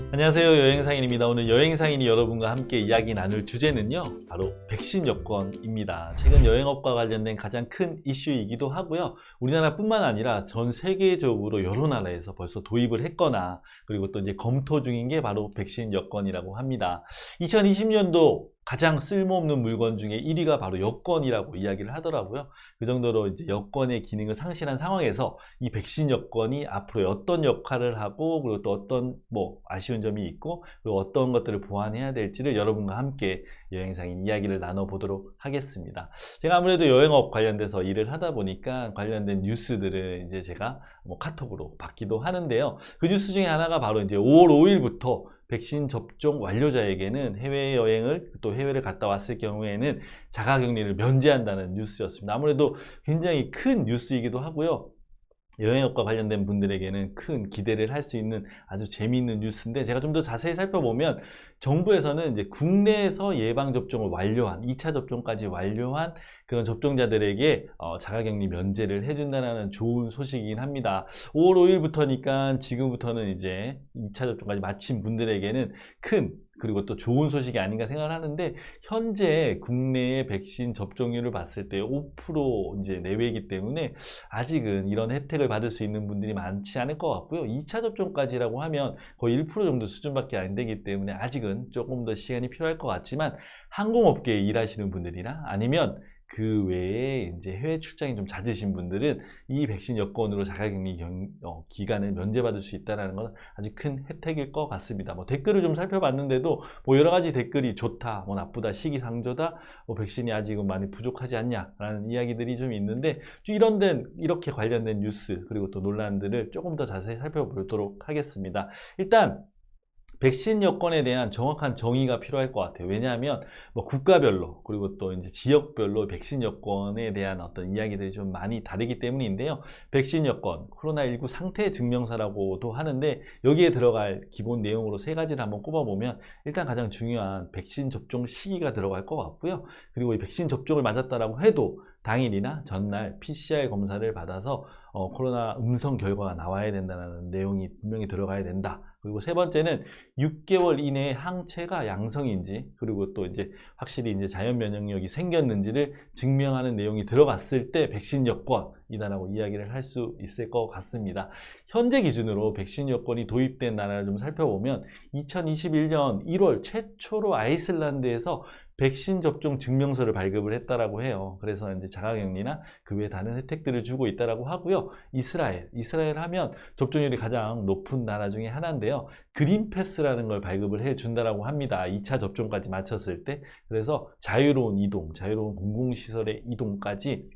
안녕하세요, 여행상인입니다. 오늘 여행상인이 여러분과 함께 이야기 나눌 주제는요, 바로 백신 여권입니다. 최근 여행업과 관련된 가장 큰 이슈이기도 하고요, 우리나라뿐만 아니라 전 세계적으로 여러 나라에서 벌써 도입을 했거나 그리고 또 이제 검토 중인 게 바로 백신 여권이라고 합니다. 2020년도 가장 쓸모없는 물건 중에 1위가 바로 여권이라고 이야기를 하더라고요. 그 정도로 이제 여권의 기능을 상실한 상황에서 이 백신 여권이 앞으로 어떤 역할을 하고, 그리고 또 어떤 아쉬운 점이 있고, 그리고 어떤 것들을 보완해야 될지를 여러분과 함께 여행상인 이야기를 나눠보도록 하겠습니다. 제가 아무래도 여행업 관련돼서 일을 하다 보니까 관련된 뉴스들을 이제 제가 카톡으로 받기도 하는데요. 그 뉴스 중에 하나가 바로 이제 5월 5일부터 백신 접종 완료자에게는 해외여행을 또 해외를 갔다 왔을 경우에는 자가격리를 면제한다는 뉴스였습니다. 아무래도 굉장히 큰 뉴스이기도 하고요. 여행업과 관련된 분들에게는 큰 기대를 할 수 있는 아주 재미있는 뉴스인데, 제가 좀 더 자세히 살펴보면 정부에서는 이제 국내에서 예방접종을 완료한 2차 접종까지 완료한 그런 접종자들에게 자가격리 면제를 해준다는 좋은 소식이긴 합니다. 5월 5일부터니까 지금부터는 이제 2차 접종까지 마친 분들에게는 큰, 그리고 또 좋은 소식이 아닌가 생각을 하는데, 현재 국내의 백신 접종률을 봤을 때 5% 이제 내외이기 때문에 아직은 이런 혜택을 받을 수 있는 분들이 많지 않을 것 같고요. 2차 접종까지라고 하면 거의 1% 정도 수준밖에 안 되기 때문에 아직은 조금 더 시간이 필요할 것 같지만, 항공업계에 일하시는 분들이나 아니면 그 외에 이제 해외 출장이 좀 잦으신 분들은 이 백신 여권으로 자가격리 기간을 면제받을 수 있다는 건 아주 큰 혜택일 것 같습니다. 댓글을 좀 살펴봤는데도 여러 가지 댓글이 좋다, 나쁘다, 시기상조다, 백신이 아직은 많이 부족하지 않냐라는 이야기들이 좀 있는데, 이렇게 관련된 뉴스 그리고 또 논란들을 조금 더 자세히 살펴보도록 하겠습니다. 일단 백신 여권에 대한 정확한 정의가 필요할 것 같아요. 왜냐하면 국가별로 그리고 또 이제 지역별로 백신 여권에 대한 어떤 이야기들이 좀 많이 다르기 때문인데요. 백신 여권, 코로나19 상태 증명서라고도 하는데, 여기에 들어갈 기본 내용으로 세 가지를 한번 꼽아보면, 일단 가장 중요한 백신 접종 시기가 들어갈 것 같고요. 그리고 이 백신 접종을 맞았다라고 해도 당일이나 전날 PCR 검사를 받아서 코로나 음성 결과가 나와야 된다는 내용이 분명히 들어가야 된다. 그리고 세 번째는 6개월 이내에 항체가 양성인지, 그리고 또 이제 확실히 이제 자연 면역력이 생겼는지를 증명하는 내용이 들어갔을 때 백신 여권이다라고 이야기를 할 수 있을 것 같습니다. 현재 기준으로 백신 여권이 도입된 나라를 좀 살펴보면 2021년 1월 최초로 아이슬란드에서 백신 접종 증명서를 발급을 했다라고 해요. 그래서 이제 자가격리나 그 외에 다른 혜택들을 주고 있다라고 하고요. 이스라엘 하면 접종률이 가장 높은 나라 중에 하나인데요. 그린 패스라는 걸 발급을 해준다라고 합니다. 2차 접종까지 마쳤을 때. 그래서 자유로운 이동, 자유로운 공공시설의 이동까지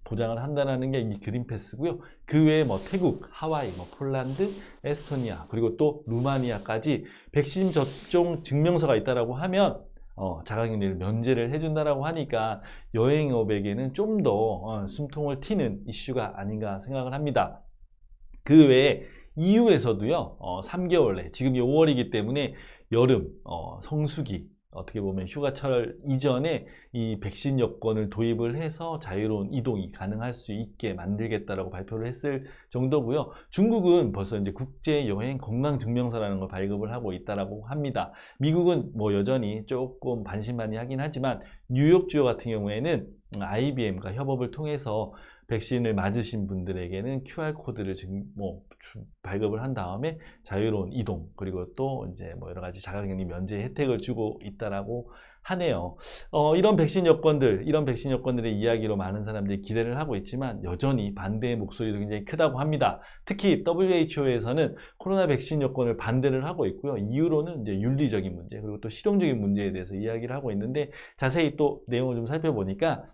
보장을 한다는 게 이 그린 패스고요. 그 외에 태국, 하와이, 폴란드, 에스토니아, 그리고 또 루마니아까지 백신 접종 증명서가 있다라고 하면 자가격리를 면제를 해준다라고 하니까 여행업에게는 좀 더 숨통을 튀는 이슈가 아닌가 생각을 합니다. 그 외에 EU에서도요, 3개월 내, 지금이 5월이기 때문에 여름, 성수기, 어떻게 보면 휴가철 이전에 이 백신 여권을 도입을 해서 자유로운 이동이 가능할 수 있게 만들겠다라고 발표를 했을 정도고요. 중국은 벌써 이제 국제 여행 건강 증명서라는 걸 발급을 하고 있다라고 합니다. 미국은 여전히 조금 반신반의하긴 하지만, 뉴욕 주요 같은 경우에는 IBM과 협업을 통해서 백신을 맞으신 분들에게는 QR코드를 발급을 한 다음에 자유로운 이동, 그리고 또 이제 여러 가지 자가격리 면제 혜택을 주고 있다라고 하네요. 이런 백신 여권들의 이야기로 많은 사람들이 기대를 하고 있지만, 여전히 반대의 목소리도 굉장히 크다고 합니다. 특히 WHO에서는 코로나 백신 여권을 반대를 하고 있고요. 이유로는 이제 윤리적인 문제, 그리고 또 실용적인 문제에 대해서 이야기를 하고 있는데, 자세히 또 내용을 좀 살펴보니까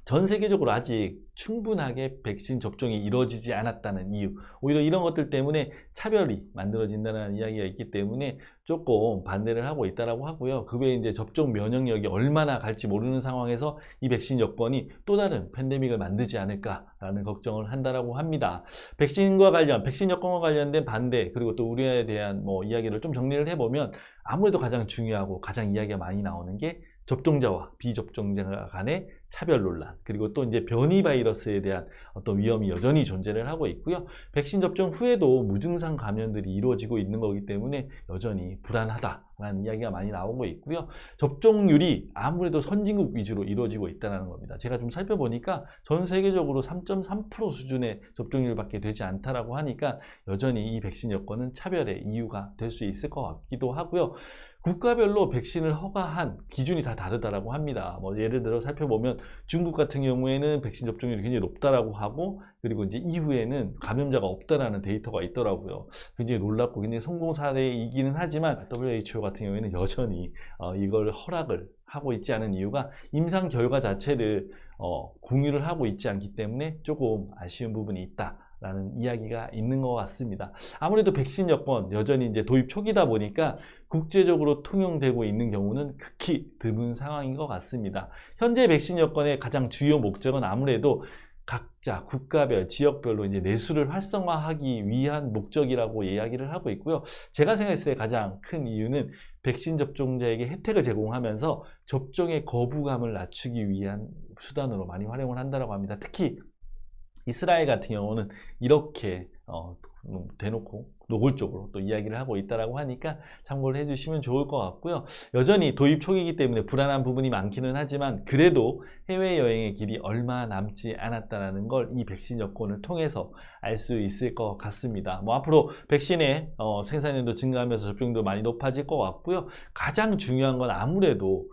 전 세계적으로 아직 충분하게 백신 접종이 이루어지지 않았다는 이유, 오히려 이런 것들 때문에 차별이 만들어진다는 이야기가 있기 때문에 조금 반대를 하고 있다라고 하고요. 그 외에 이제 접종 면역력이 얼마나 갈지 모르는 상황에서 이 백신 여권이 또 다른 팬데믹을 만들지 않을까라는 걱정을 한다라고 합니다. 백신 여권과 관련된 반대, 그리고 또 우려에 대한 이야기를 좀 정리를 해보면, 아무래도 가장 중요하고 가장 이야기가 많이 나오는 게 접종자와 비접종자 간의 차별 논란, 그리고 또 이제 변이 바이러스에 대한 어떤 위험이 여전히 존재를 하고 있고요. 백신 접종 후에도 무증상 감염들이 이루어지고 있는 거기 때문에 여전히 불안하다라는 이야기가 많이 나오고 있고요. 접종률이 아무래도 선진국 위주로 이루어지고 있다는 겁니다. 제가 좀 살펴보니까 전 세계적으로 3.3% 수준의 접종률밖에 되지 않다라고 하니까 여전히 이 백신 여권은 차별의 이유가 될 수 있을 것 같기도 하고요. 국가별로 백신을 허가한 기준이 다 다르다라고 합니다. 뭐 예를 들어 살펴보면 중국 같은 경우에는 백신 접종률이 굉장히 높다라고 하고, 그리고 이제 이후에는 감염자가 없다라는 데이터가 있더라고요. 굉장히 놀랍고 굉장히 성공 사례이기는 하지만 WHO 같은 경우에는 여전히 이걸 허락을 하고 있지 않은 이유가 임상 결과 자체를 공유를 하고 있지 않기 때문에 조금 아쉬운 부분이 있다 라는 이야기가 있는 것 같습니다. 아무래도 백신 여권 여전히 이제 도입 초기다 보니까 국제적으로 통용되고 있는 경우는 극히 드문 상황인 것 같습니다. 현재 백신 여권의 가장 주요 목적은 아무래도 각자 국가별, 지역별로 이제 내수를 활성화하기 위한 목적이라고 이야기를 하고 있고요. 제가 생각했을 때 가장 큰 이유는 백신 접종자에게 혜택을 제공하면서 접종의 거부감을 낮추기 위한 수단으로 많이 활용을 한다고 합니다. 특히 이스라엘 같은 경우는 이렇게 대놓고 노골적으로 또 이야기를 하고 있다고 하니까 참고를 해주시면 좋을 것 같고요. 여전히 도입 초기이기 때문에 불안한 부분이 많기는 하지만 그래도 해외여행의 길이 얼마 남지 않았다는 걸 이 백신 여권을 통해서 알 수 있을 것 같습니다. 뭐 앞으로 백신의 생산량도 증가하면서 접종도 많이 높아질 것 같고요. 가장 중요한 건 아무래도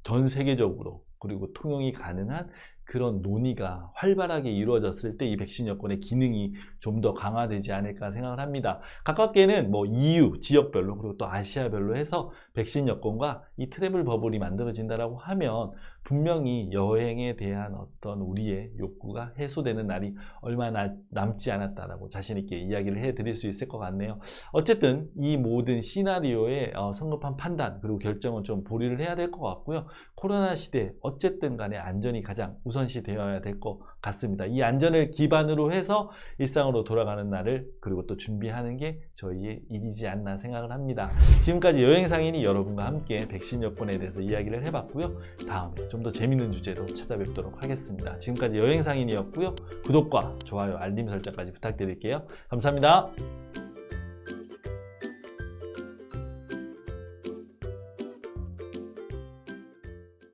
전 세계적으로 그리고 통용이 가능한 그런 논의가 활발하게 이루어졌을 때 이 백신 여권의 기능이 좀 더 강화되지 않을까 생각을 합니다. 가깝게는 뭐 EU 지역별로 그리고 또 아시아별로 해서 백신 여권과 이 트래블 버블이 만들어진다라고 하면 분명히 여행에 대한 어떤 우리의 욕구가 해소되는 날이 얼마 남지 않았다라고 자신 있게 이야기를 해드릴 수 있을 것 같네요. 어쨌든 이 모든 시나리오의 성급한 판단 그리고 결정은 좀 보류를 해야 될 것 같고요. 코로나 시대 어쨌든 간에 안전이 가장 우선시 되어야 될 것 같습니다. 이 안전을 기반으로 해서 일상으로 돌아가는 날을 그리고 또 준비하는 게 저희의 일이지 않나 생각을 합니다. 지금까지 여행상인이 여러분과 함께 백신 여권에 대해서 이야기를 해봤고요. 다음에 좀 더 재밌는 주제로 찾아뵙도록 하겠습니다. 지금까지 여행상인이었고요. 구독과 좋아요, 알림 설정까지 부탁드릴게요. 감사합니다.